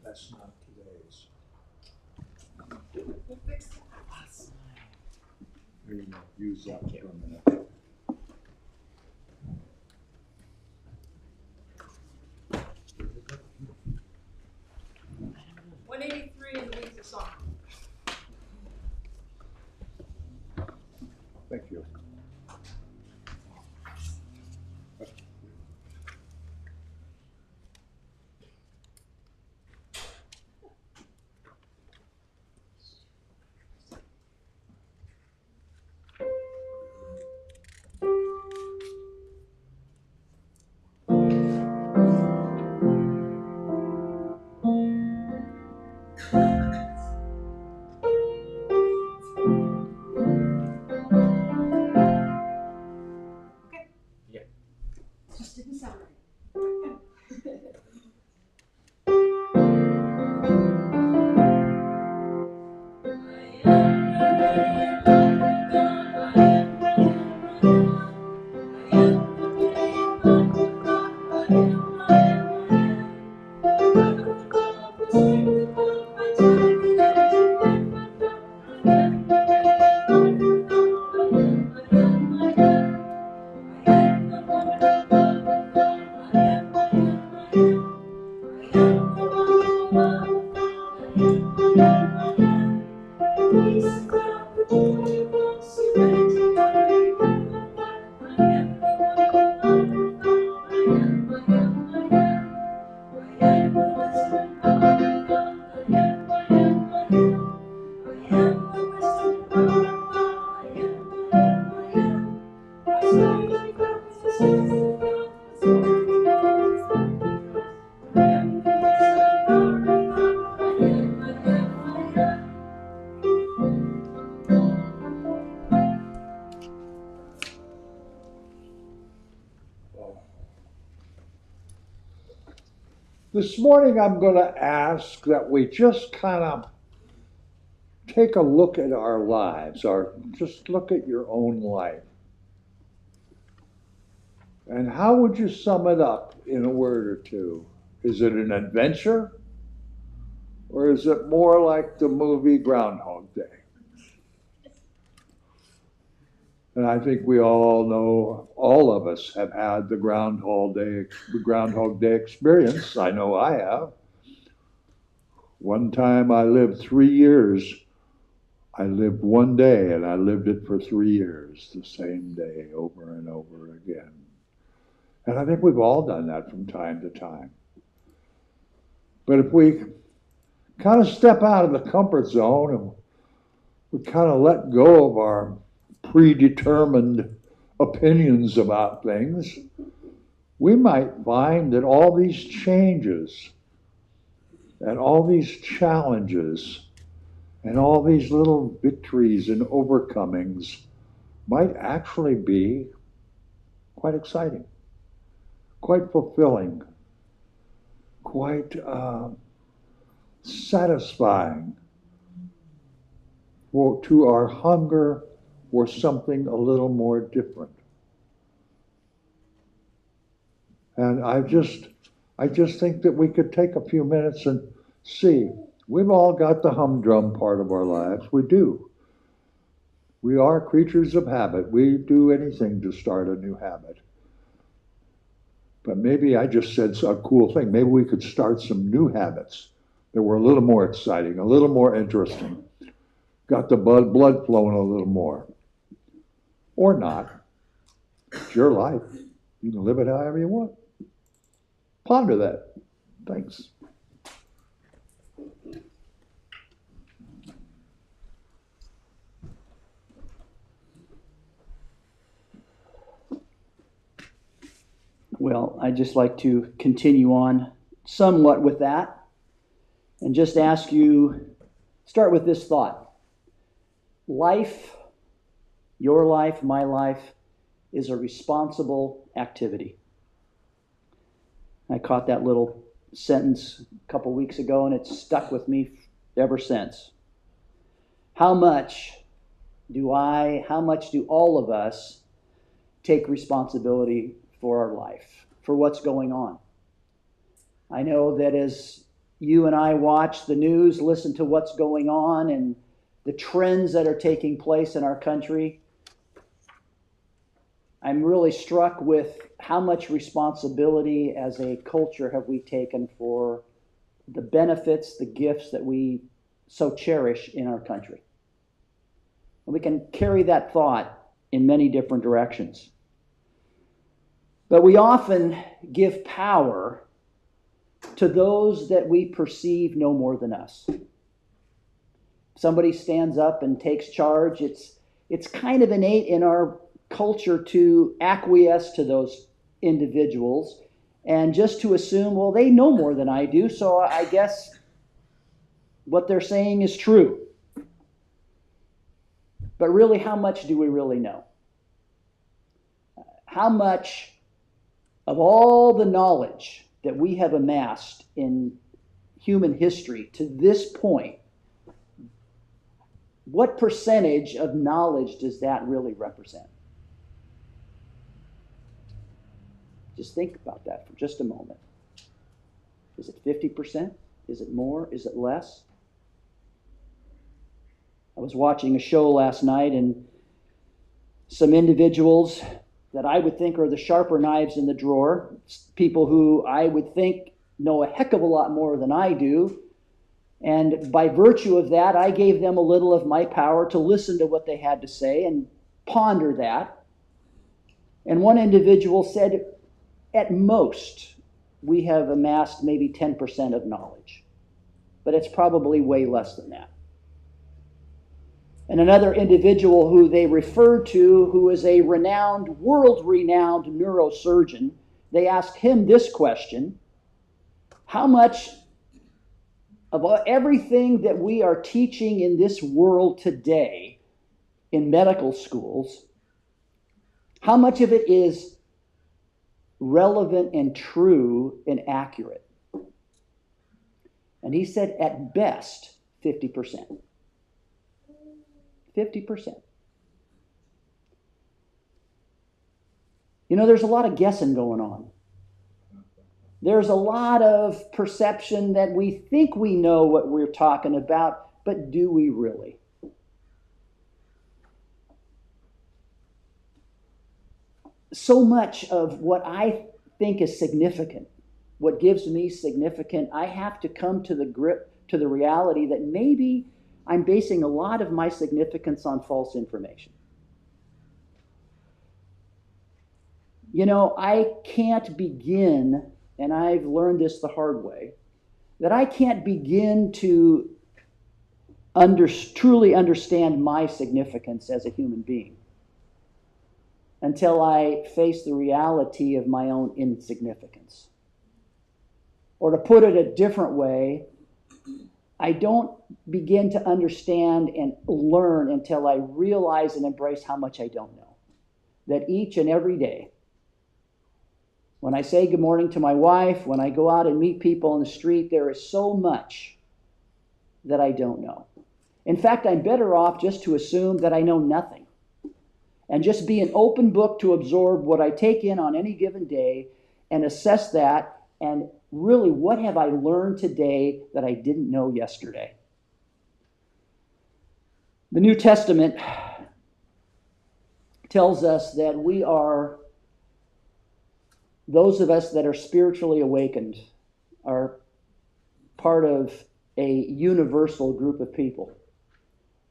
That's not today's. We'll fix that. There you go. Use that for a minute. 183 in the weeks of song. Thank you. Just didn't sound right. This morning I'm going to ask that we just kind of take a look at our lives, or just look at your own life. And how would you sum it up in a word or two? Is it an adventure? Or is it more like the movie Groundhog Day? And I think we all know, all of us have had the Groundhog Day experience. I know I have. One time I lived 3 years. I lived one day and I lived it for 3 years, the same day over and over again. And I think we've all done that from time to time. But if we kind of step out of the comfort zone and we kind of let go of our predetermined opinions about things, we might find that all these changes and all these challenges and all these little victories and overcomings might actually be quite exciting, quite fulfilling, quite satisfying to our hunger for something a little more different. And I just think that we could take a few minutes and see. We've all got the humdrum part of our lives. We do. We are creatures of habit. We do anything to start a new habit. But maybe I just said a cool thing. Maybe we could start some new habits that were a little more exciting, a little more interesting. Got the blood flowing a little more. Or not. It's your life. You can live it however you want. Ponder that. Thanks. Well, I'd just like to continue on somewhat with that and just ask you, start with this thought. Life, your life, my life, is a responsible activity. I caught that little sentence a couple weeks ago and it's stuck with me ever since. How much do all of us take responsibility for our life, for what's going on? I know that as you and I watch the news, listen to what's going on and the trends that are taking place in our country, I'm really struck with how much responsibility as a culture have we taken for the benefits, the gifts that we so cherish in our country. And we can carry that thought in many different directions. But we often give power to those that we perceive no more than us. Somebody stands up and takes charge. It's kind of innate in our culture to acquiesce to those individuals and just to assume, well, they know more than I do, so I guess what they're saying is true. But really, how much do we really know? How much of all the knowledge that we have amassed in human history to this point, what percentage of knowledge does that really represent? Just think about that for just a moment. Is it 50%? Is it more? Is it less? I was watching a show last night, and some individuals that I would think are the sharper knives in the drawer, people who I would think know a heck of a lot more than I do, and by virtue of that, I gave them a little of my power to listen to what they had to say and ponder that. And one individual said, at most, we have amassed maybe 10% of knowledge, but it's probably way less than that. And another individual who they referred to, who is a world-renowned neurosurgeon, they asked him this question: how much of everything that we are teaching in this world today in medical schools, how much of it is relevant and true and accurate? And he said, at best, 50%. 50%. You know, there's a lot of guessing going on. There's a lot of perception that we think we know what we're talking about, but do we really? So much of what I think is significant, what gives me significant, I have to come to the reality that maybe I'm basing a lot of my significance on false information. You know, I can't begin, and I've learned this the hard way, that I can't begin to truly understand my significance as a human being until I face the reality of my own insignificance. Or to put it a different way, I don't begin to understand and learn until I realize and embrace how much I don't know. That each and every day, when I say good morning to my wife, when I go out and meet people on the street, there is so much that I don't know. In fact, I'm better off just to assume that I know nothing and just be an open book to absorb what I take in on any given day and assess that, and really, what have I learned today that I didn't know yesterday? The New Testament tells us that we are, those of us that are spiritually awakened, are part of a universal group of people.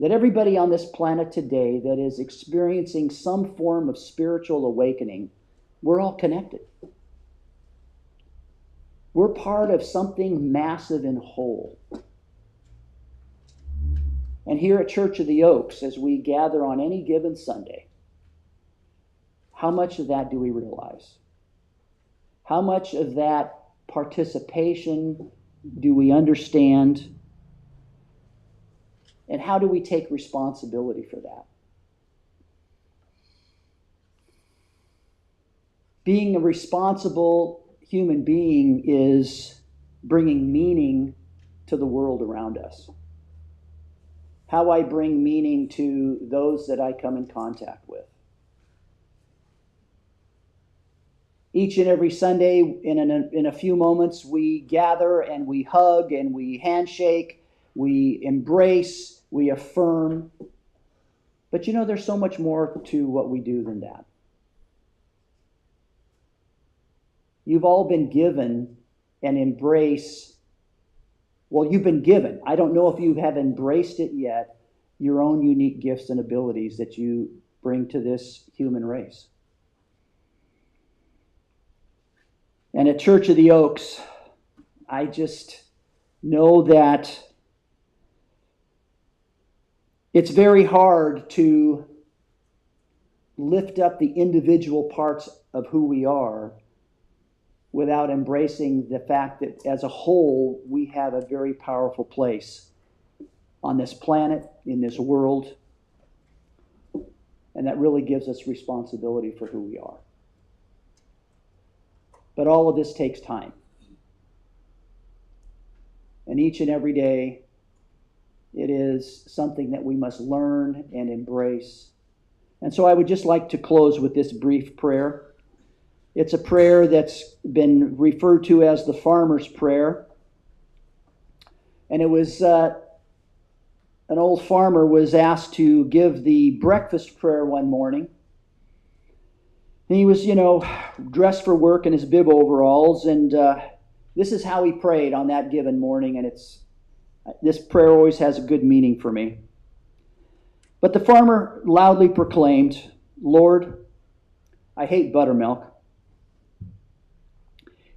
That everybody on this planet today that is experiencing some form of spiritual awakening, we're all connected. We're part of something massive and whole. And here at Church of the Oaks, as we gather on any given Sunday, how much of that do we realize? How much of that participation do we understand? And how do we take responsibility for that? Being a responsible human being is bringing meaning to the world around us. How I bring meaning to those that I come in contact with. Each and every Sunday, in a few moments, we gather and we hug and we handshake, we embrace, we affirm. But you know, there's so much more to what we do than that. You've all been given and embrace. Well, you've been given. I don't know if you have embraced it yet, your own unique gifts and abilities that you bring to this human race. And at Church of the Oaks, I just know that it's very hard to lift up the individual parts of who we are without embracing the fact that as a whole, we have a very powerful place on this planet, in this world, and that really gives us responsibility for who we are. But all of this takes time. And each and every day, it is something that we must learn and embrace. And so I would just like to close with this brief prayer. It's a prayer that's been referred to as the farmer's prayer. And it was an old farmer was asked to give the breakfast prayer one morning. And he was, dressed for work in his bib overalls, and this is how he prayed on that given morning, and this prayer always has a good meaning for me. But the farmer loudly proclaimed, "Lord, I hate buttermilk."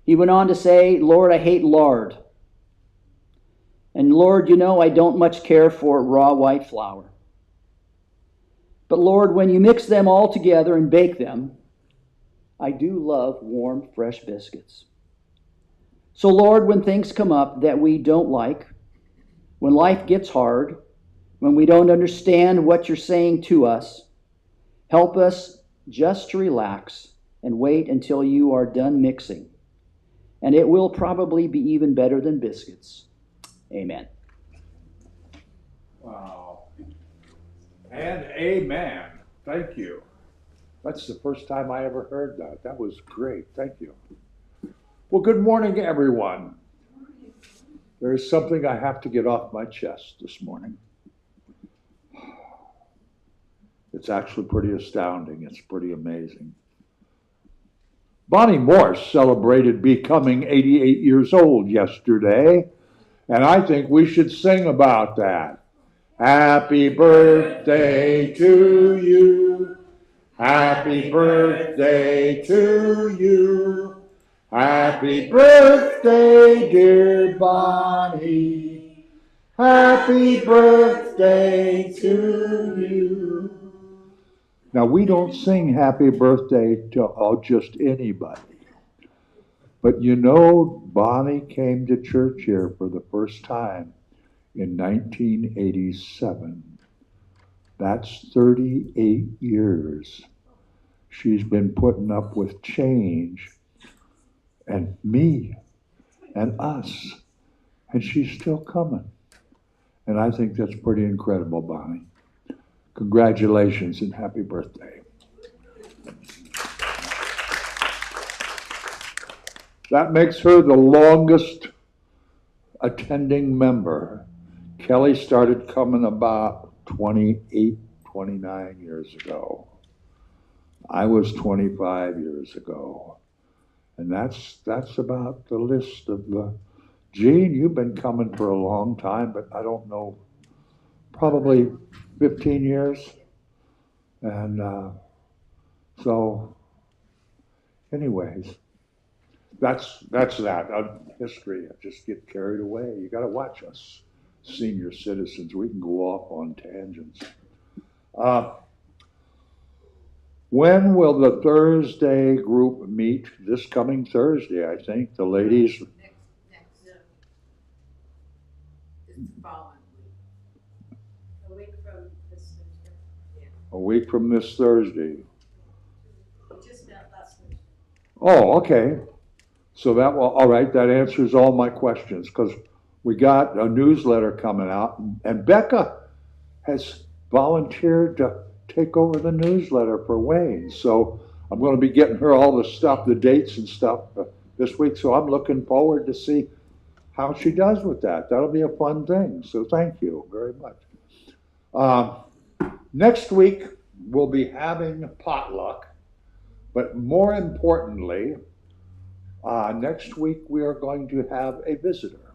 He went on to say, "Lord, I hate lard. And Lord, I don't much care for raw white flour. But Lord, when you mix them all together and bake them, I do love warm, fresh biscuits. So Lord, when things come up that we don't like, when life gets hard, when we don't understand what you're saying to us, help us just to relax and wait until you are done mixing. And it will probably be even better than biscuits. Amen." Wow. And amen. Thank you. That's the first time I ever heard that. That was great. Thank you. Well, good morning, everyone. There's something I have to get off my chest this morning. It's actually pretty astounding. It's pretty amazing. Bonnie Morse celebrated becoming 88 years old yesterday, and I think we should sing about that. Happy birthday to you. Happy birthday to you. Happy birthday, dear Bonnie. Happy birthday to you. Now, we don't sing happy birthday to just anybody. But Bonnie came to church here for the first time in 1987. That's 38 years. She's been putting up with change and me and us, and she's still coming. And I think that's pretty incredible, Bonnie. Congratulations and happy birthday. That makes her the longest attending member. Kelly started coming about 28, 29 years ago. I was 25 years ago. And that's about the list of the... Gene, you've been coming for a long time, but I don't know, probably 15 years. And so, anyways, that's that. History, I just get carried away. You got to watch us, senior citizens. We can go off on tangents. When will the Thursday group meet? This coming Thursday, I think. The ladies... A week from this Thursday. Just met last week. Oh, okay. So all right, that answers all my questions, because we got a newsletter coming out, and Becca has volunteered to take over the newsletter for Wayne. So I'm going to be getting her all the stuff, the dates and stuff this week. So I'm looking forward to see how she does with that. That'll be a fun thing. So thank you very much. Next week, we'll be having potluck. But more importantly, next week we are going to have a visitor.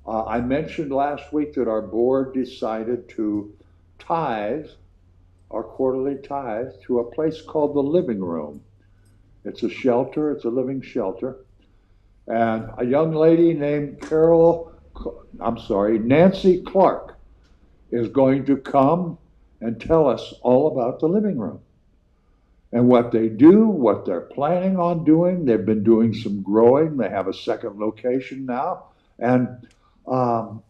I mentioned last week that our board decided to tithe, our quarterly tithe, to a place called the Living Room. It's a shelter, it's a living shelter. And a young lady named Nancy Clark is going to come and tell us all about the Living Room and what they do, what they're planning on doing. They've been doing some growing. They have a second location now. And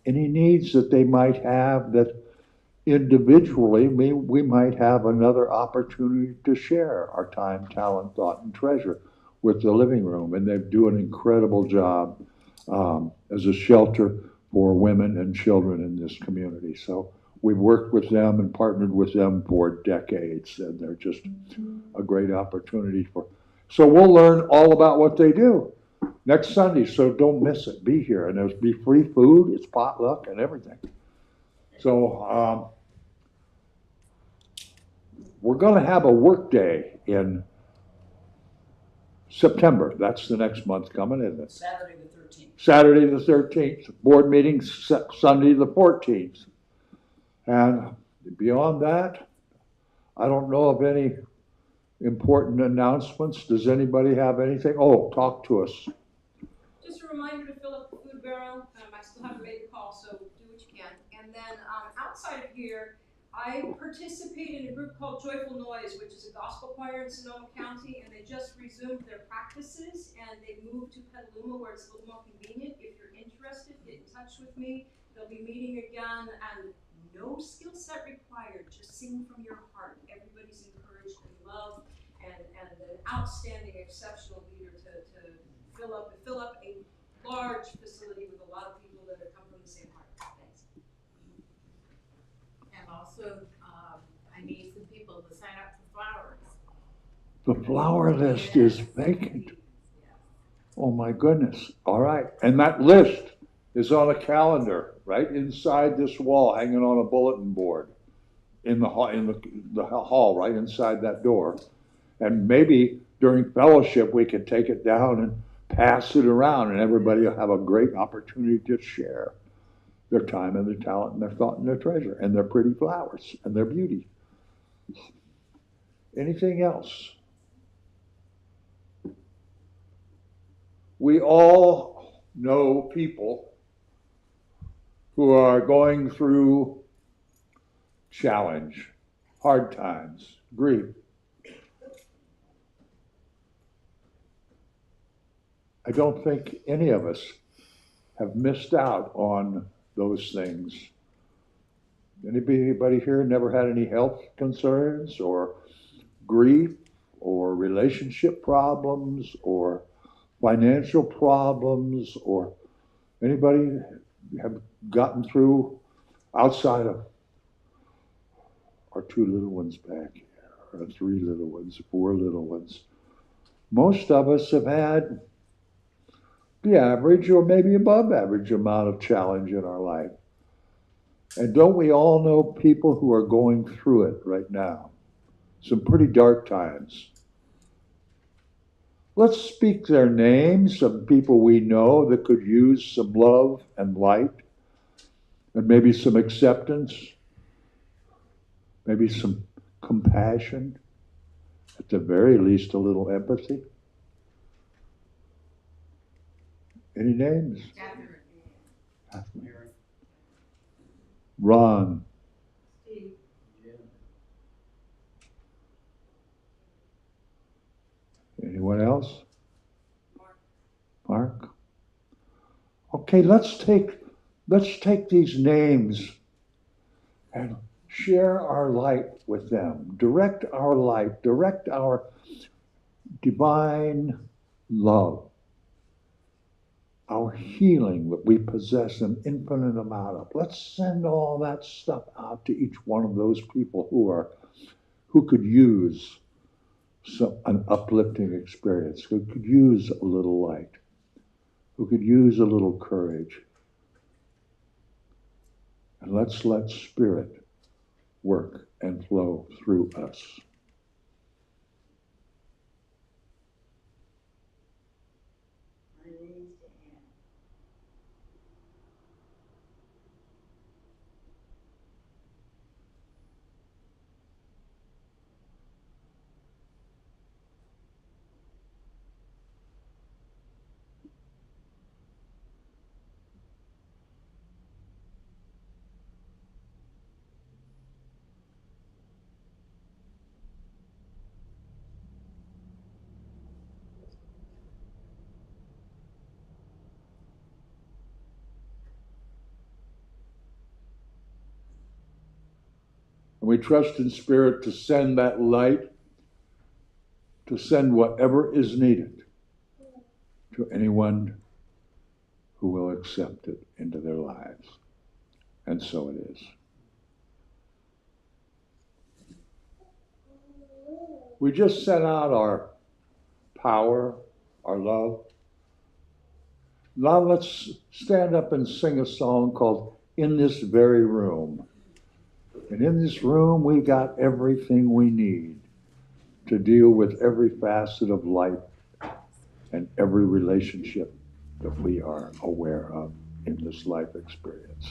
any needs that they might have that individually we might have another opportunity to share our time, talent, thought, and treasure with the Living Room. And they do an incredible job as a shelter for women and children in this community. So we've worked with them and partnered with them for decades, and they're just a great opportunity for. So we'll learn all about what they do next Sunday, so don't miss it. Be here, and there'll be free food, it's potluck and everything. So we're going to have a work day in September. That's the next month coming, isn't it? Saturday the 13th. Saturday the 13th. Board meeting Sunday the 14th. And beyond that, I don't know of any important announcements. Does anybody have anything? Oh, talk to us. Just a reminder to fill up the food barrel. I still haven't made the call, so do what you can. And then outside of here, I participate in a group called Joyful Noise, which is a gospel choir in Sonoma County, and they just resumed their practices, and they moved to Petaluma where it's a little more convenient. If you're interested, get in touch with me. They'll be meeting again, and no skill set required, just sing from your heart. Everybody's encouraged and loved, and an outstanding, exceptional leader to fill up a large facility with a lot of people that have come from the same heart. Thanks. And also, I need some people to sign up for flowers. The flower list is vacant. Oh my goodness. All right. And that list is on a calendar right inside this wall, hanging on a bulletin board in the hall right inside that door. And maybe during fellowship we could take it down and pass it around, and everybody will have a great opportunity to share their time and their talent and their thought and their treasure and their pretty flowers and their beauty. Anything else? We all know people who are going through challenge, hard times, grief. I don't think any of us have missed out on those things. Anybody here never had any health concerns or grief or relationship problems or financial problems, or anybody have gotten through outside of our 2 little ones back here, our 3 little ones, 4 little ones? Most of us have had the average or maybe above average amount of challenge in our life. And don't we all know people who are going through it right now? Some pretty dark times. Let's speak their names, some people we know that could use some love and light, and maybe some acceptance, maybe some compassion, at the very least a little empathy. Any names? Catherine. Ron. Steve. Anyone else? Mark. Mark? Okay, let's take these names and share our light with them. Direct our light, direct our divine love, our healing that we possess an infinite amount of. Let's send all that stuff out to each one of those people who could use an uplifting experience, who could use a little light, who could use a little courage. And let's let Spirit work and flow through us. And we trust in Spirit to send that light, to send whatever is needed to anyone who will accept it into their lives. And so it is. We just sent out our power, our love. Now let's stand up and sing a song called In This Very Room. And in this room, we got everything we need to deal with every facet of life and every relationship that we are aware of in this life experience.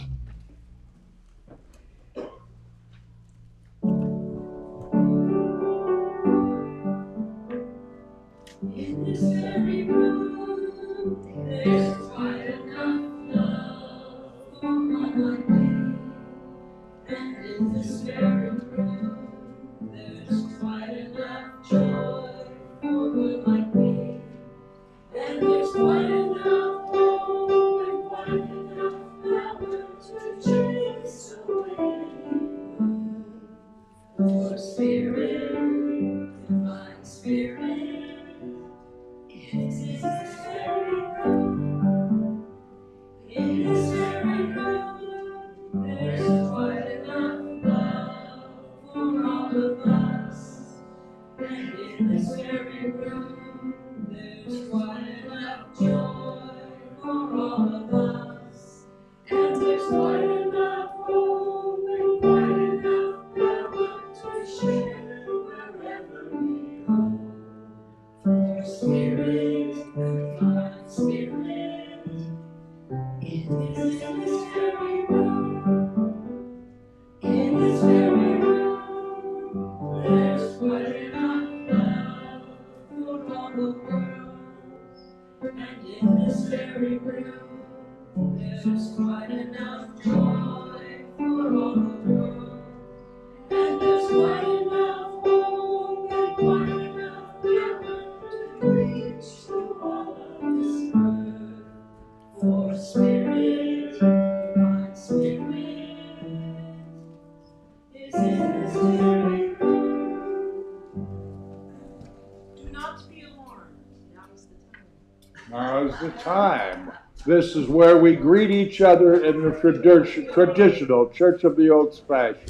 In this very room, there's quite enough love for all I need. And in this very room, there's quite enough joy for one like me. And there's quite enough hope and quite enough power to chase away. For Spirit, divine Spirit, is in this very room. In this very room, there's quite enough love for all of us. And in this very room, there's quite enough joy for all of us. And there's quite enough hope and quite enough power to share wherever we go. For Spirit, divine Spirit, it is in this very room. In this very room, there's quite enough love for all the world. And in this very room, there's quite enough joy for all the world. And there's quite enough hope and quite enough power to reach to all of this earth. For Spirit, divine Spirit, is in this very room. Do not be alarmed. Now is the time. Now's the time. This is where we greet each other in the traditional Church of the Oaks fashion.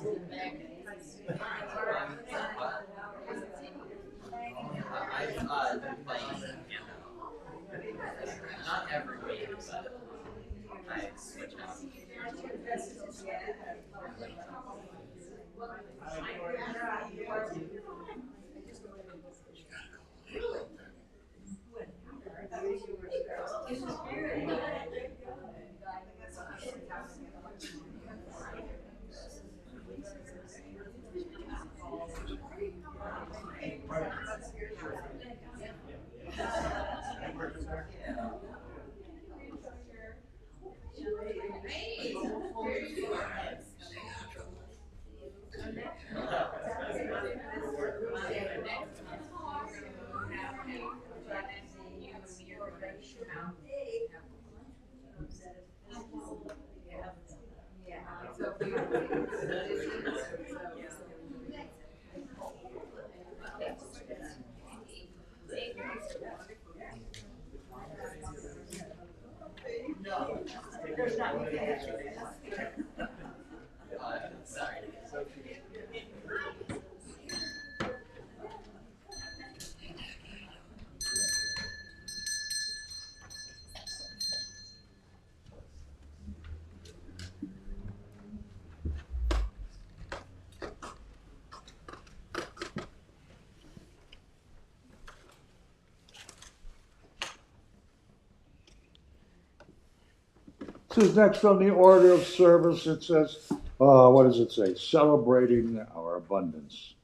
Been playing not every week, but I switch out. Sorry. This is next on the order of service. It says, what does it say? Celebrating our abundance.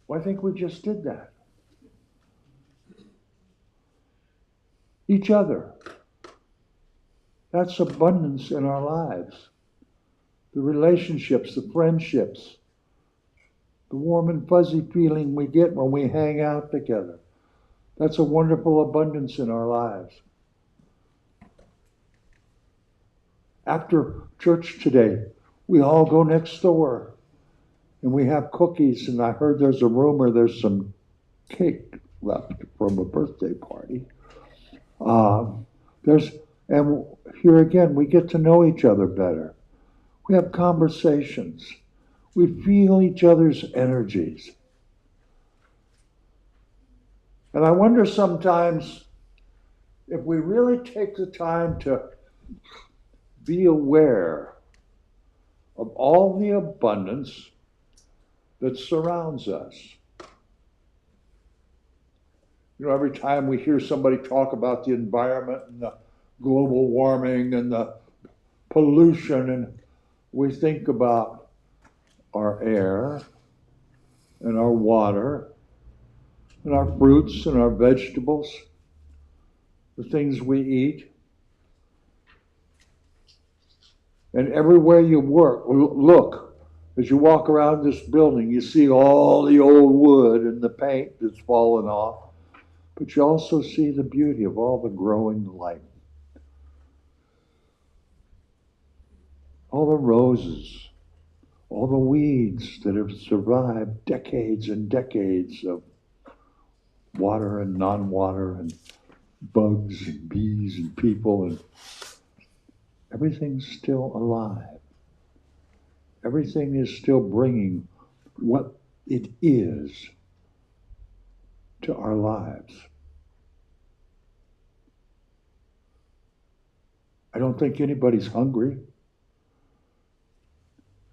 Well, I think we just did that. Each other. That's abundance in our lives. The relationships, the friendships, the warm and fuzzy feeling we get when we hang out together. That's a wonderful abundance in our lives. After church today, we all go next door and we have cookies, and I heard there's a rumor there's some cake left from a birthday party. And here again, we get to know each other better. We have conversations. We feel each other's energies. And I wonder sometimes if we really take the time to be aware of all the abundance that surrounds us. You know, every time we hear somebody talk about the environment and the global warming and the pollution, and we think about our air and our water and our fruits and our vegetables, the things we eat. And everywhere you look, as you walk around this building, you see all the old wood and the paint that's fallen off, but you also see the beauty of all the growing life. All the roses, all the weeds that have survived decades and decades of water and non-water and bugs and bees and people, and everything's still alive. Everything is still bringing what it is to our lives. I don't think anybody's hungry.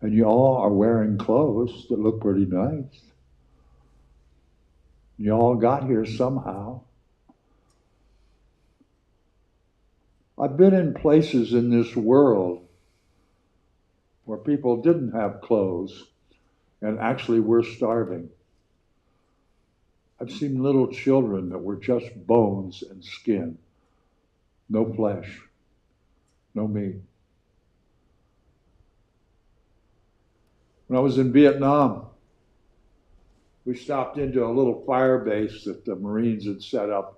And you all are wearing clothes that look pretty nice. You all got here somehow. I've been in places in this world where people didn't have clothes and actually were starving. I've seen little children that were just bones and skin, no flesh, no meat. When I was in Vietnam, we stopped into a little fire base that the Marines had set up.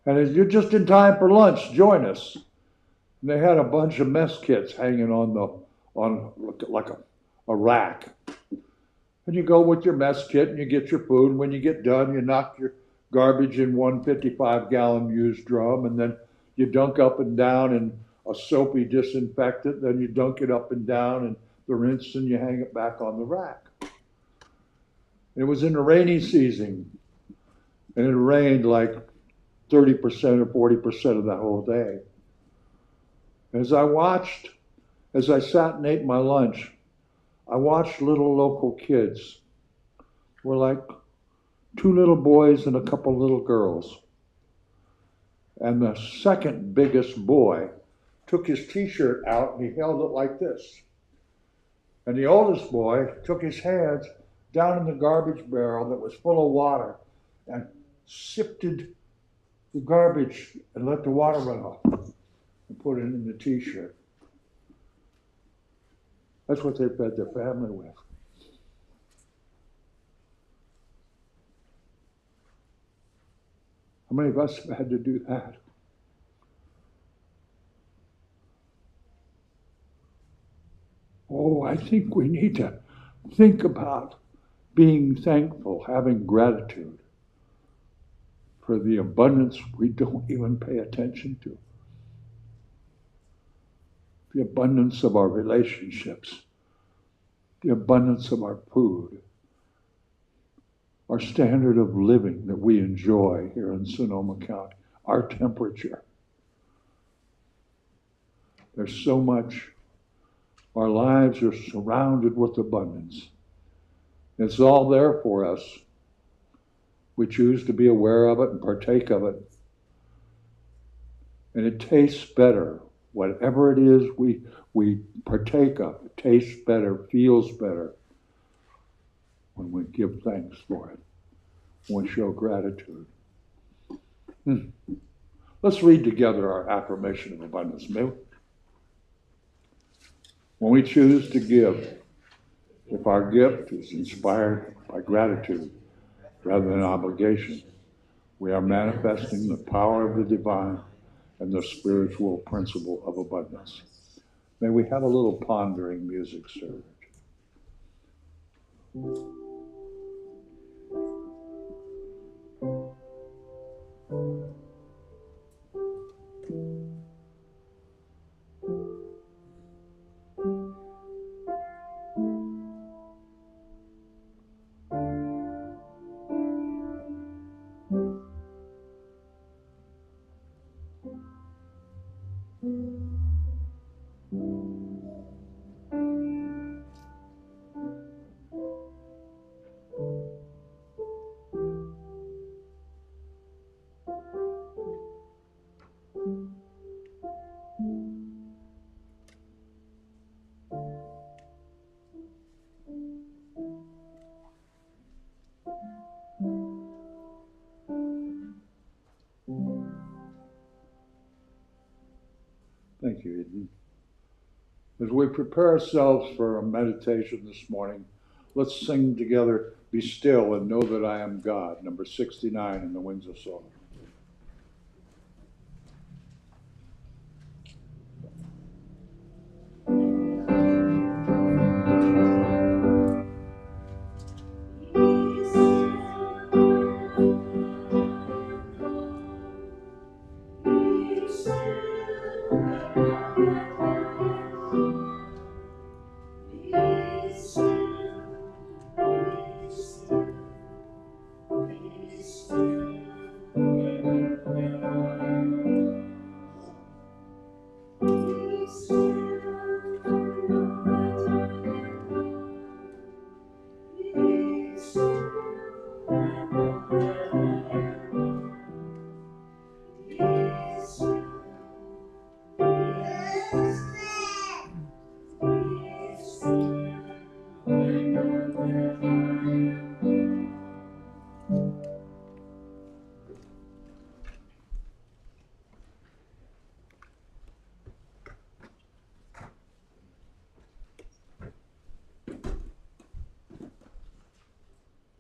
And as you're just in time for lunch, join us. And they had a bunch of mess kits hanging on like a rack. And you go with your mess kit and you get your food. And when you get done, you knock your garbage in one 55-gallon used drum, and then you dunk up and down in a soapy disinfectant. Then you dunk it up and down in the rinse and you hang it back on the rack. It was in the rainy season, and it rained like 30% or 40% of that whole day. As I sat and ate my lunch, I watched little local kids. Were like 2 little boys and a couple little girls. And the second biggest boy took his t-shirt out and he held it like this. And the oldest boy took his hands down in the garbage barrel that was full of water and sifted the garbage and let the water run off and put it in the t-shirt. That's what they fed their family with. How many of us have had to do that? Oh, I think we need to think about being thankful, having gratitude for the abundance we don't even pay attention to. The abundance of our relationships, the abundance of our food, our standard of living that we enjoy here in Sonoma County, our temperature. There's so much. Our lives are surrounded with abundance. It's all there for us. We choose to be aware of it and partake of it. And it tastes better. Whatever it is we partake of, it tastes better, feels better when we give thanks for it, when we show gratitude. Let's read together our affirmation of abundance, may we? When we choose to give, if our gift is inspired by gratitude rather than obligation, we are manifesting the power of the divine and the spiritual principle of abundance. May we have a little pondering music, Serge. Thank you, Eden. As we prepare ourselves for a meditation this morning, let's sing together, Be Still and Know That I Am God, number 69 in the Wings of Song.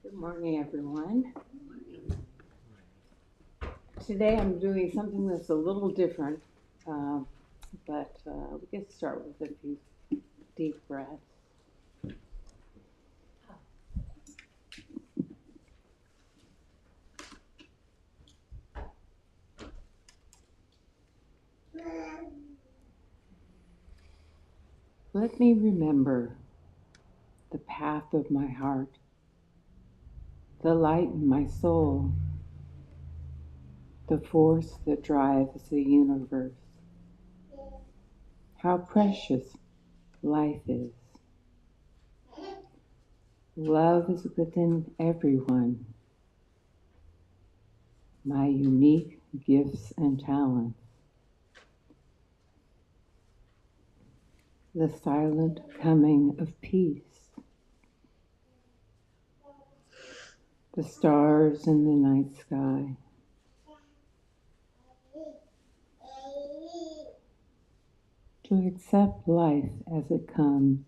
Good morning, everyone. Today I'm doing something that's a little different, but we can start with a few deep breaths. Let me remember the path of my heart, the light in my soul, the force that drives the universe. How precious life is. Love is within everyone. My unique gifts and talents. The silent coming of peace. The stars in the night sky. To accept life as it comes.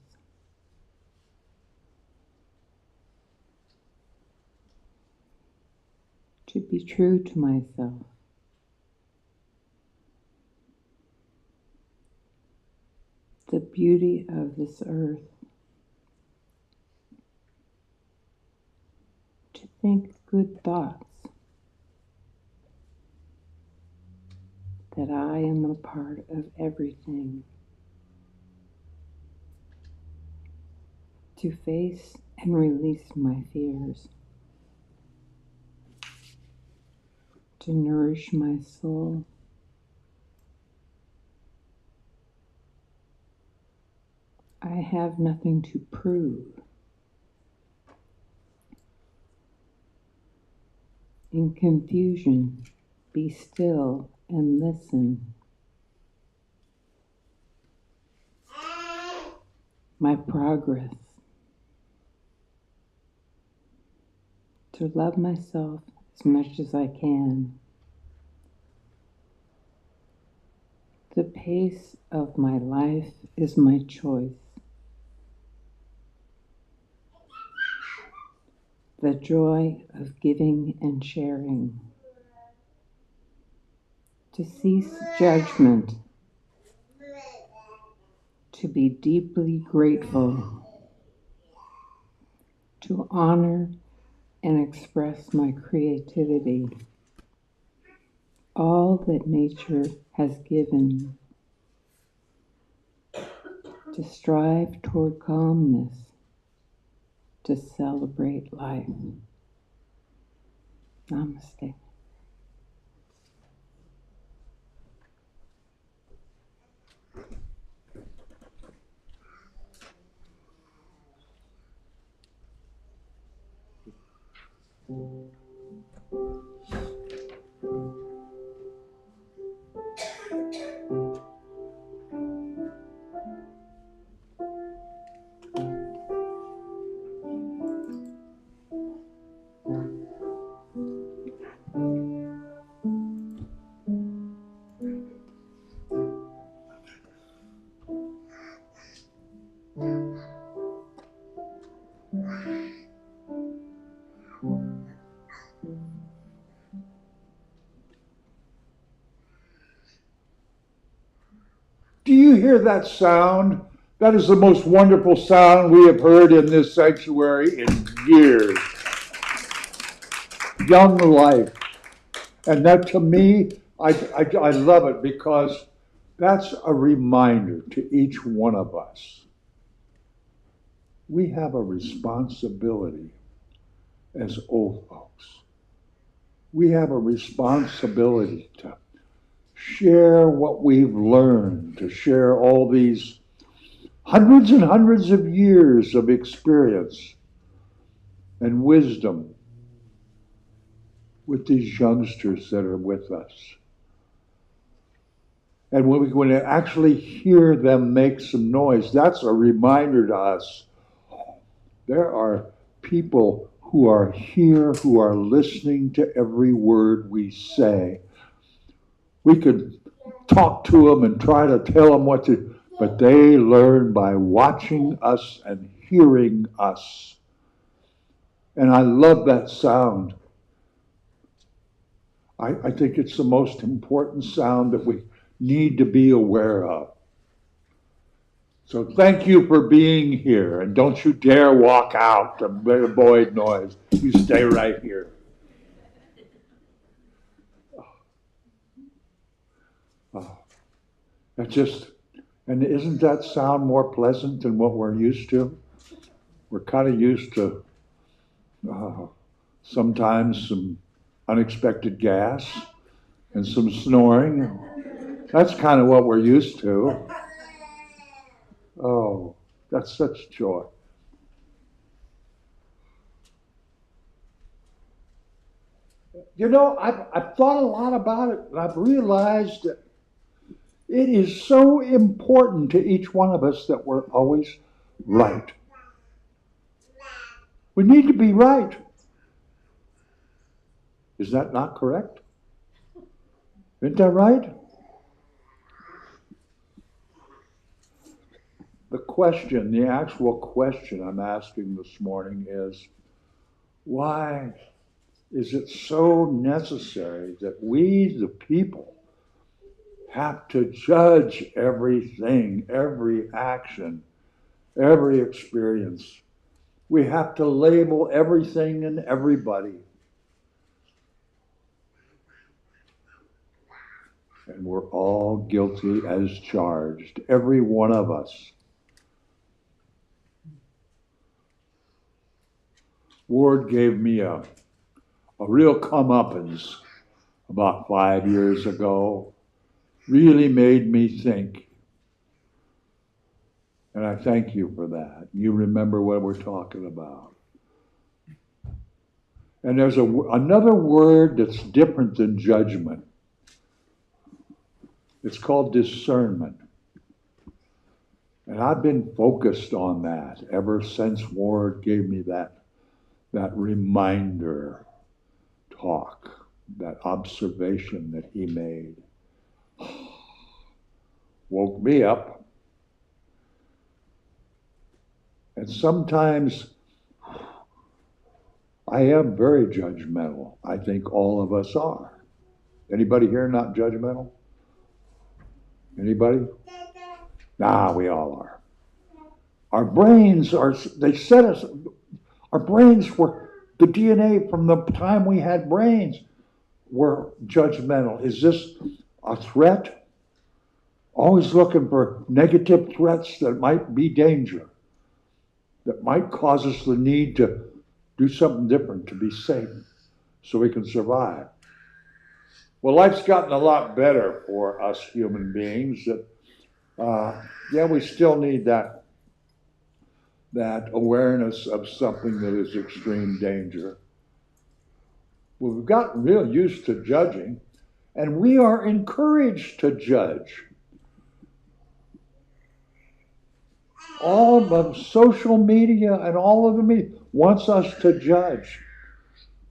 To be true to myself. The beauty of this earth. To think good thoughts. That I am a part of everything. To face and release my fears. To nourish my soul. I have nothing to prove. In confusion, be still and listen. My progress. To love myself as much as I can. The pace of my life is my choice. The joy of giving and sharing. To cease judgment. To be deeply grateful. To honor and express my creativity. All that nature has given. To strive toward calmness. To celebrate life. Namaste. Do you hear that sound? That is the most wonderful sound we have heard in this sanctuary in years. Young life. And that, to me, I love it because that's a reminder to each one of us. We have a responsibility as old folks. We have a responsibility to share what we've learned, to share all these hundreds and hundreds of years of experience and wisdom with these youngsters that are with us. And when we actually hear them make some noise, that's a reminder to us. There are people who are here, who are listening to every word we say. We could talk to them and try to tell them what to, but they learn by watching us and hearing us. And I love that sound. I think it's the most important sound that we need to be aware of. So thank you for being here, and don't you dare walk out to avoid noise. You stay right here. Oh, And isn't that sound more pleasant than what we're used to? We're kind of used to sometimes some unexpected gas and some snoring. That's kind of what we're used to. Oh, that's such joy. You know, I've thought a lot about it, and I've realized that it is so important to each one of us that we're always right. We need to be right. Is that not correct? Isn't that right? The question, the actual question I'm asking this morning is, why is it so necessary that we, the people, have to judge everything, every action, every experience? We have to label everything and everybody. And we're all guilty as charged, every one of us. Ward gave me a real comeuppance about 5 years ago. Really made me think. And I thank you for that. You remember what we're talking about. And there's another word that's different than judgment. It's called discernment. And I've been focused on that ever since Ward gave me that reminder talk, that observation that he made. Woke me up. And sometimes I am very judgmental. I think all of us are. Anybody here not judgmental? Anybody? Nah, we all are. Our brains they set us, our brains were, the DNA from the time we had brains were judgmental. Is this a threat? Always looking for negative threats that might be danger, that might cause us the need to do something different to be safe so we can survive. Well, life's gotten a lot better for us human beings. That we still need that awareness of something that is extreme danger. Well, we've gotten real used to judging, and we are encouraged to judge. All of social media and all of the media wants us to judge,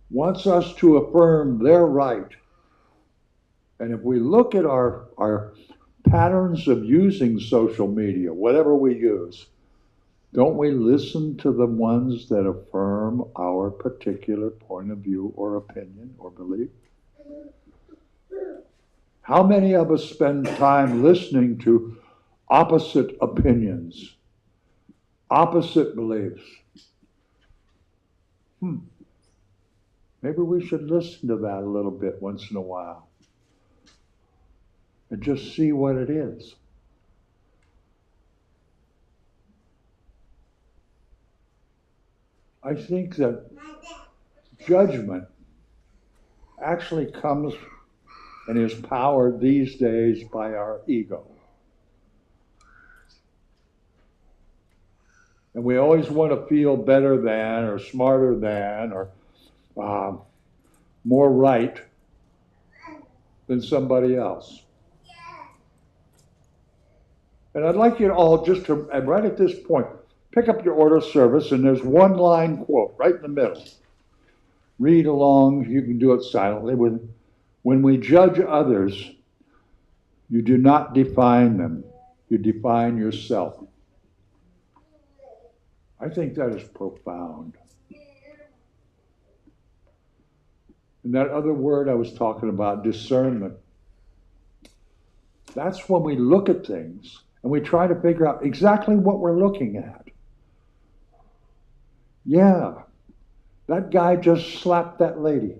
wants us to affirm their right. And if we look at our patterns of using social media, whatever we use, don't we listen to the ones that affirm our particular point of view or opinion or belief? How many of us spend time listening to opposite opinions, opposite beliefs? Maybe we should listen to that a little bit once in a while and just see what it is. I think that judgment actually comes and is powered these days by our ego. And we always want to feel better than, or smarter than, or more right than somebody else. And I'd like you to all just to, and right at this point, pick up your order of service, and there's one line quote right in the middle. Read along, you can do it silently. When we judge others, you do not define them, you define yourself. I think that is profound. And that other word I was talking about, discernment, that's when we look at things and we try to figure out exactly what we're looking at. Yeah, that guy just slapped that lady.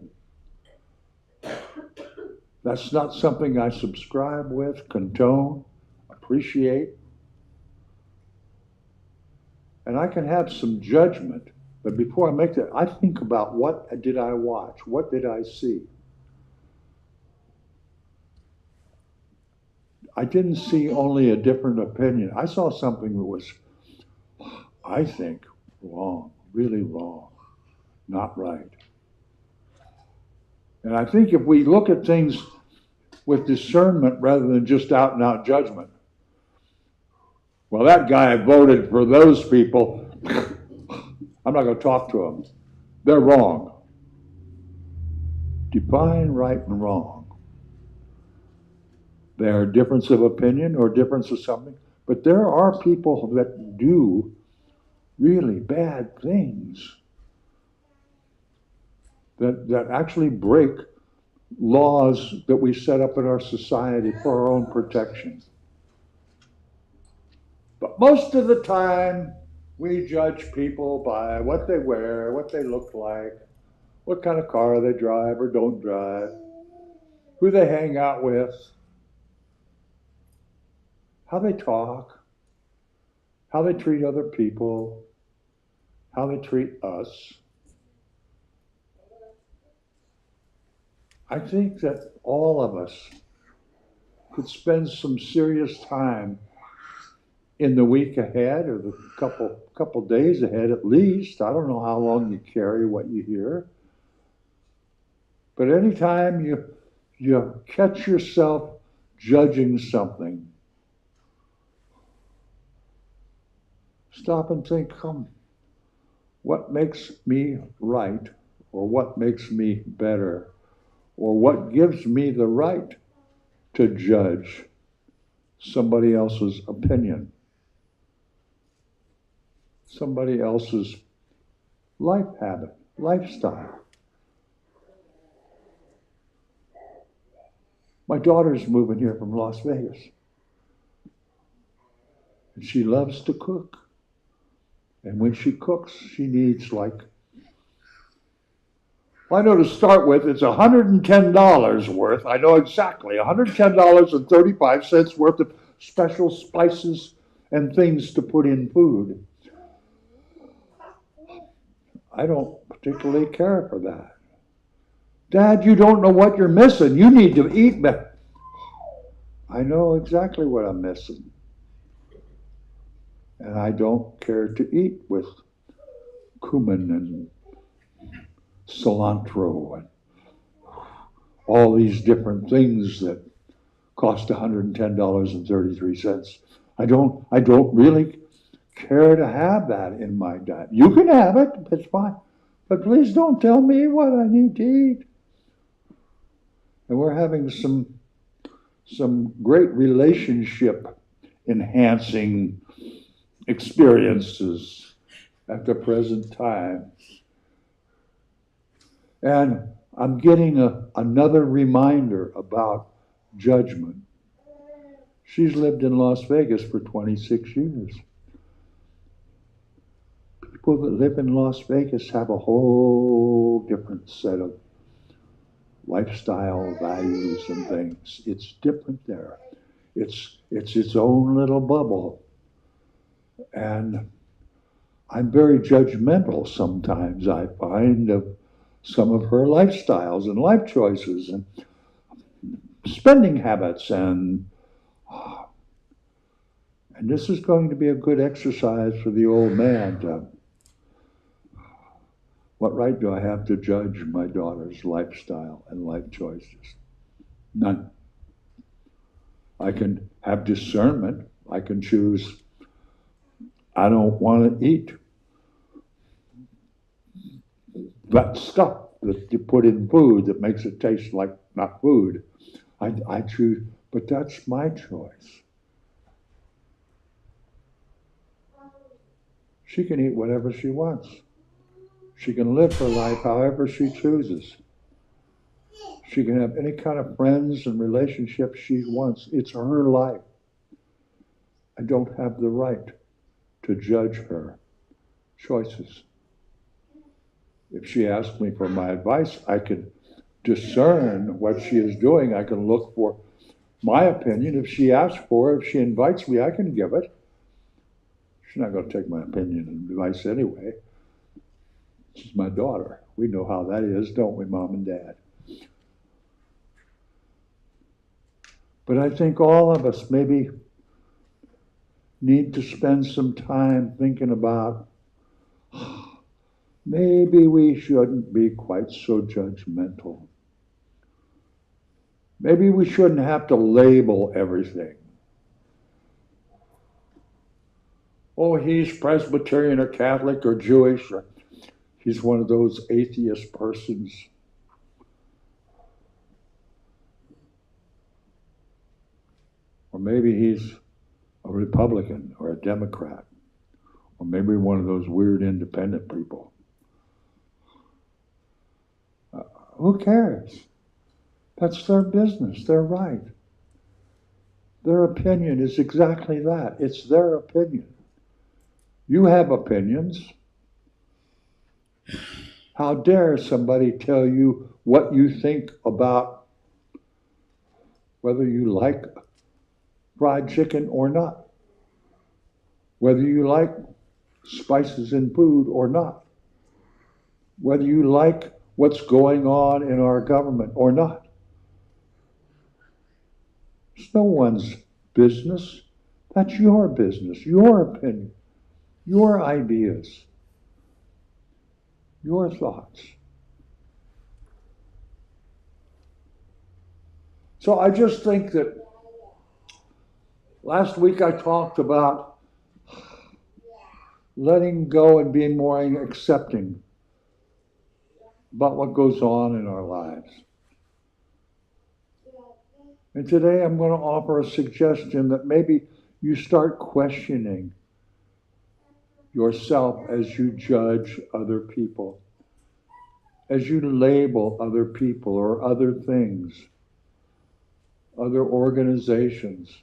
That's not something I subscribe with, condone, appreciate. And I can have some judgment, but before I make that, I think about what did I watch? What did I see? I didn't see only a different opinion. I saw something that was, I think, wrong, really wrong, not right. And I think if we look at things with discernment rather than just out and out judgment, well, that guy voted for those people. I'm not going to talk to them. They're wrong. Define right and wrong. There are difference of opinion or difference of something, but there are people that do really bad things that actually break laws that we set up in our society for our own protection. But most of the time, we judge people by what they wear, what they look like, what kind of car they drive or don't drive, who they hang out with, how they talk, how they treat other people, how they treat us. I think that all of us could spend some serious time in the week ahead or the couple days ahead at least. I don't know how long you carry what you hear. But anytime you catch yourself judging something, stop and think, what makes me right, or what makes me better, or what gives me the right to judge somebody else's opinion, somebody else's life habit, lifestyle. My daughter's moving here from Las Vegas, and she loves to cook. And when she cooks, she needs well, I know to start with, it's $110 worth. I know exactly, $110.35 worth of special spices and things to put in food. I don't particularly care for that. Dad, you don't know what you're missing. You need to eat better. I know exactly what I'm missing. And I don't care to eat with cumin and cilantro and all these different things that cost $110.33. I don't really care to have that in my diet. You can have it, it's fine. But please don't tell me what I need to eat. And we're having some great relationship enhancing experiences at the present time. And I'm getting another reminder about judgment. She's lived in Las Vegas for 26 years. People that live in Las Vegas have a whole different set of lifestyle values and things. It's different there. It's its own little bubble. And I'm very judgmental sometimes, I find, of some of her lifestyles and life choices and spending habits. And this is going to be a good exercise for the old man. What right do I have to judge my daughter's lifestyle and life choices? None. I can have discernment. I can choose, I don't want to eat that stuff that you put in food that makes it taste like not food. I choose, but that's my choice. She can eat whatever she wants. She can live her life however she chooses. She can have any kind of friends and relationships she wants. It's her life. I don't have the right to judge her choices. If she asks me for my advice, I can discern what she is doing. I can look for my opinion. If she asks for it, if she invites me, I can give it. She's not going to take my opinion and advice anyway. She's my daughter. We know how that is, don't we, Mom and Dad? But I think all of us maybe need to spend some time thinking about maybe we shouldn't be quite so judgmental. Maybe we shouldn't have to label everything. Oh, he's Presbyterian or Catholic or Jewish, or he's one of those atheist persons. Or maybe he's a Republican or a Democrat. Or maybe one of those weird independent people. Who cares? That's their business. They're right. Their opinion is exactly that. It's their opinion. You have opinions. How dare somebody tell you what you think about whether you like fried chicken or not, whether you like spices in food or not, whether you like what's going on in our government or not. It's no one's business. That's your business, your opinion, your ideas, your thoughts. So I just think that last week I talked about letting go and being more accepting about what goes on in our lives. And today I'm going to offer a suggestion that maybe you start questioning yourself as you judge other people, as you label other people or other things, other organizations.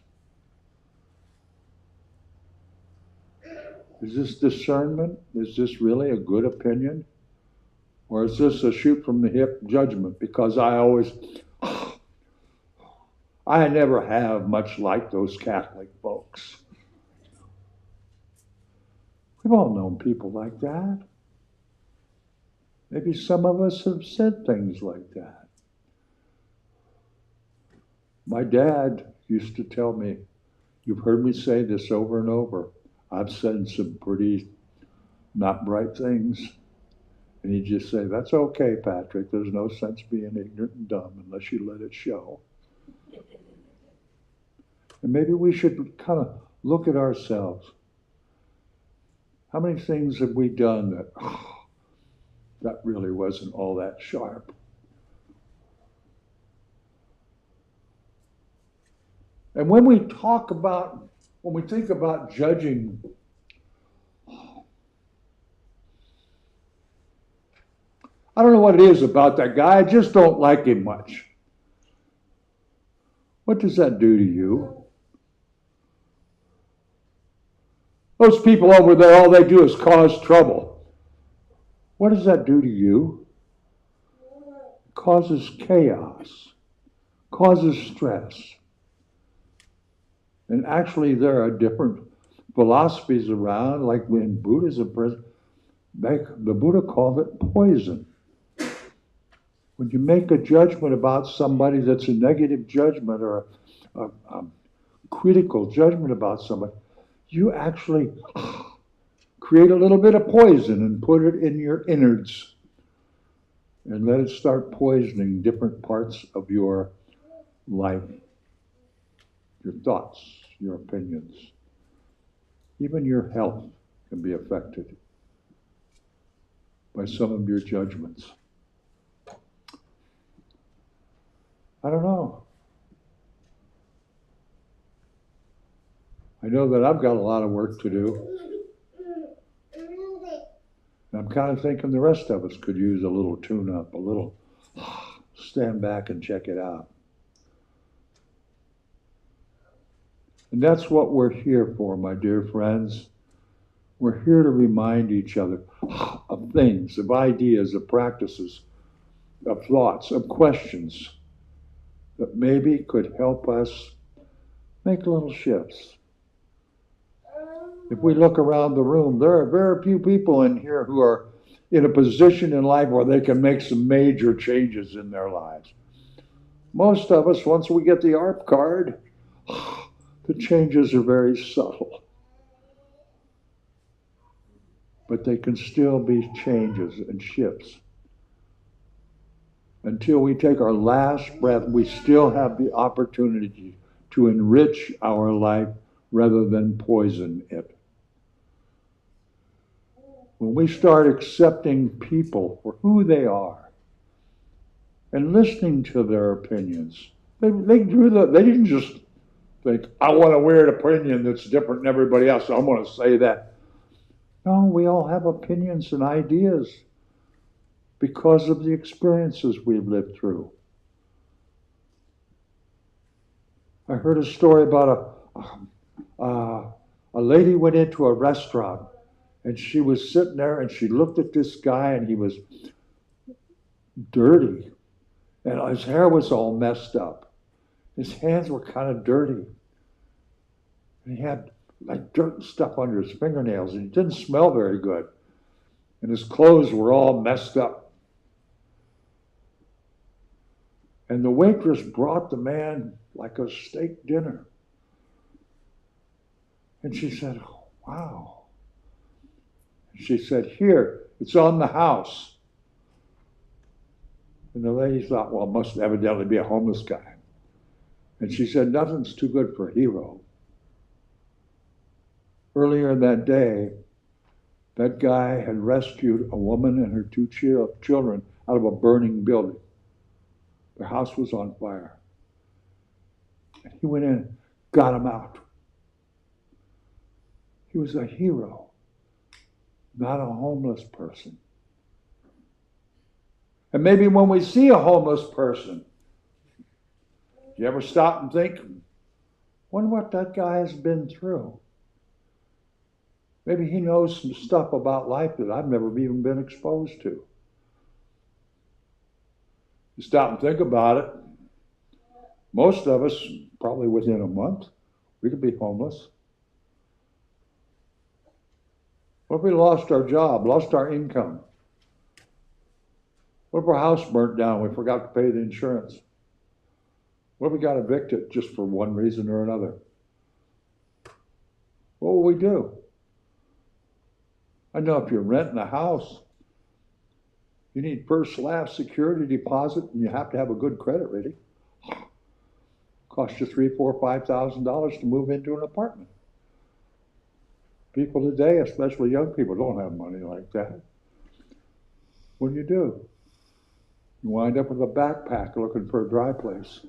Is this discernment? Is this really a good opinion? Or is this a shoot from the hip judgment? Because I never have much like those Catholic folks. We've all known people like that. Maybe some of us have said things like that. My dad used to tell me, you've heard me say this over and over, I've said some pretty not bright things. And he'd just say, that's okay, Patrick. There's no sense being ignorant and dumb unless you let it show. And maybe we should kind of look at ourselves. How many things have we done that really wasn't all that sharp? And when we think about judging, I don't know what it is about that guy. I just don't like him much. What does that do to you? Those people over there, all they do is cause trouble. What does that do to you? It causes chaos, causes stress. And actually there are different philosophies around, like in Buddhism, the Buddha called it poison. When you make a judgment about somebody that's a negative judgment or a critical judgment about somebody, you actually create a little bit of poison and put it in your innards and let it start poisoning different parts of your life, your thoughts, your opinions. Even your health can be affected by some of your judgments. I don't know. I know that I've got a lot of work to do. And I'm kind of thinking the rest of us could use a little tune-up, a little stand back and check it out. And that's what we're here for, my dear friends. We're here to remind each other of things, of ideas, of practices, of thoughts, of questions that maybe could help us make little shifts. If we look around the room, there are very few people in here who are in a position in life where they can make some major changes in their lives. Most of us, once we get the ARP card, the changes are very subtle. But they can still be changes and shifts. Until we take our last breath, we still have the opportunity to enrich our life rather than poison it. When we start accepting people for who they are and listening to their opinions, they didn't just think, I want a weird opinion that's different than everybody else, so I'm going to say that. No, we all have opinions and ideas because of the experiences we've lived through. I heard a story about a lady went into a restaurant and she was sitting there and she looked at this guy and he was dirty and his hair was all messed up. His hands were kind of dirty. And he had like dirt and stuff under his fingernails and he didn't smell very good. And his clothes were all messed up. And the waitress brought the man like a steak dinner. And she said, oh, wow. And she said, here, it's on the house. And the lady thought, well, it must evidently be a homeless guy. And she said, nothing's too good for a hero. Earlier that day, that guy had rescued a woman and her two children out of a burning building. Their house was on fire. And he went in, got them out. He was a hero, not a homeless person. And maybe when we see a homeless person, you ever stop and think, wonder what that guy has been through? Maybe he knows some stuff about life that I've never even been exposed to. You stop and think about it. Most of us, probably within a month, we could be homeless. What if we lost our job, lost our income? What if our house burnt down, we forgot to pay the insurance? What if we got evicted just for one reason or another? What will we do? I know if you're renting a house, you need first slab security deposit and you have to have a good credit rating. Cost you $3,000, $4,000, $5,000 to move into an apartment. People today, especially young people, don't have money like that. What do? You wind up with a backpack looking for a dry place.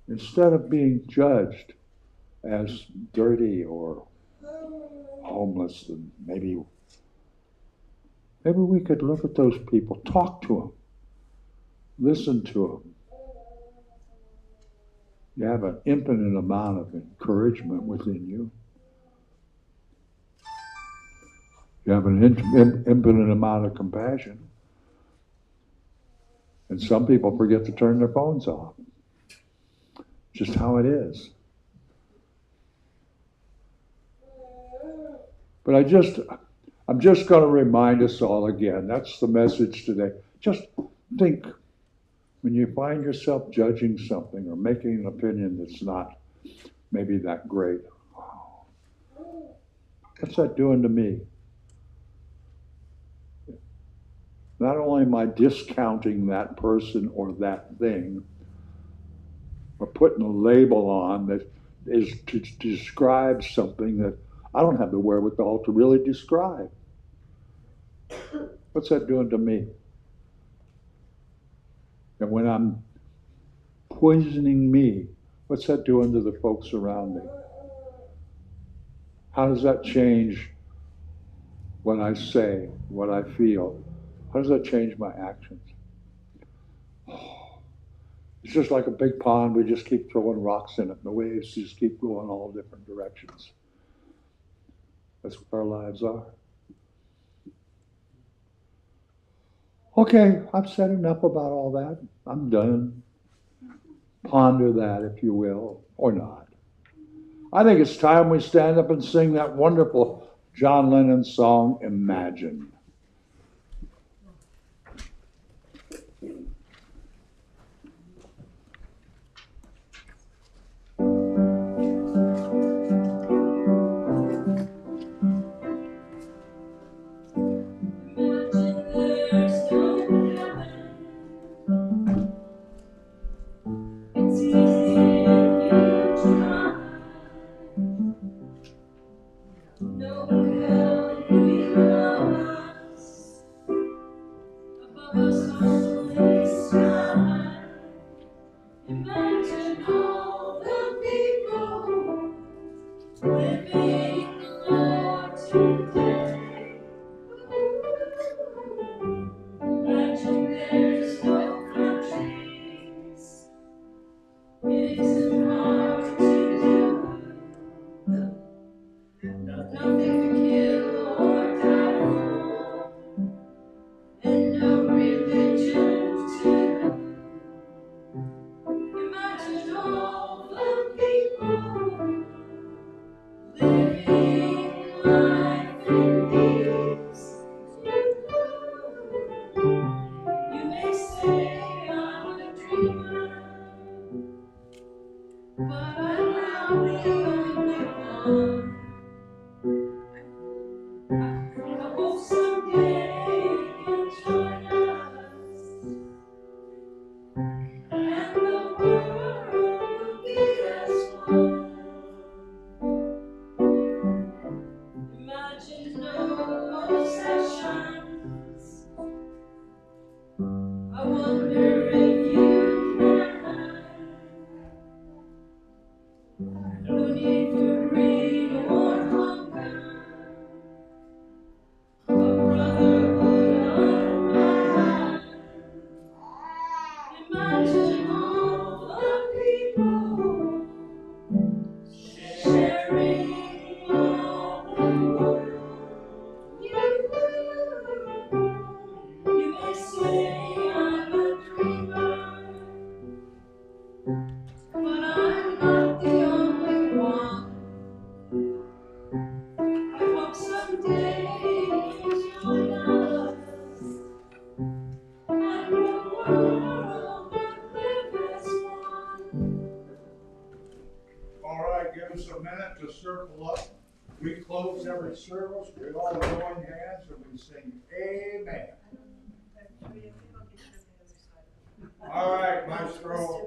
Instead of being judged as dirty or homeless, and maybe we could look at those people, talk to them, listen to them. You have an infinite amount of encouragement within you. You have an infinite amount of compassion. And some people forget to turn their phones off. Just how it is. But I'm just going to remind us all again, that's the message today. Just think, when you find yourself judging something or making an opinion that's not maybe that great, what's that doing to me? Not only am I discounting that person or that thing, or putting a label on that is to describe something that I don't have the wherewithal to really describe. What's that doing to me? And when I'm poisoning me, what's that doing to the folks around me? How does that change what I say, what I feel? How does that change my actions? It's just like a big pond, we just keep throwing rocks in it, and the waves just keep going all different directions. That's what our lives are. Okay, I've said enough about all that. I'm done. Ponder that, if you will, or not. I think it's time we stand up and sing that wonderful John Lennon song, Imagine. Imagine there's no heaven. It's easy if you try. No hell below us, above us only sky. Imagine all the people living for today. Imagine there's no countries. It isn't hard to do. Nothing to kill or die for, and no religion too. Imagine all the people living life in peace. You may say I'm a dreamer, but I'm not the only one. I hope someday you'll join us, and the world will be as one. Imagine no possessions. I wonder if you can. No need for greed or hunger. A brotherhood unbound. Imagine all the people sharing all the world. You may say I'm a dreamer, but I'm not the only one. I hope someday you'll join us, and the world will live as one. All right, give us a minute to circle up. We close every service, we all join hands and we sing amen. All right, Maestro.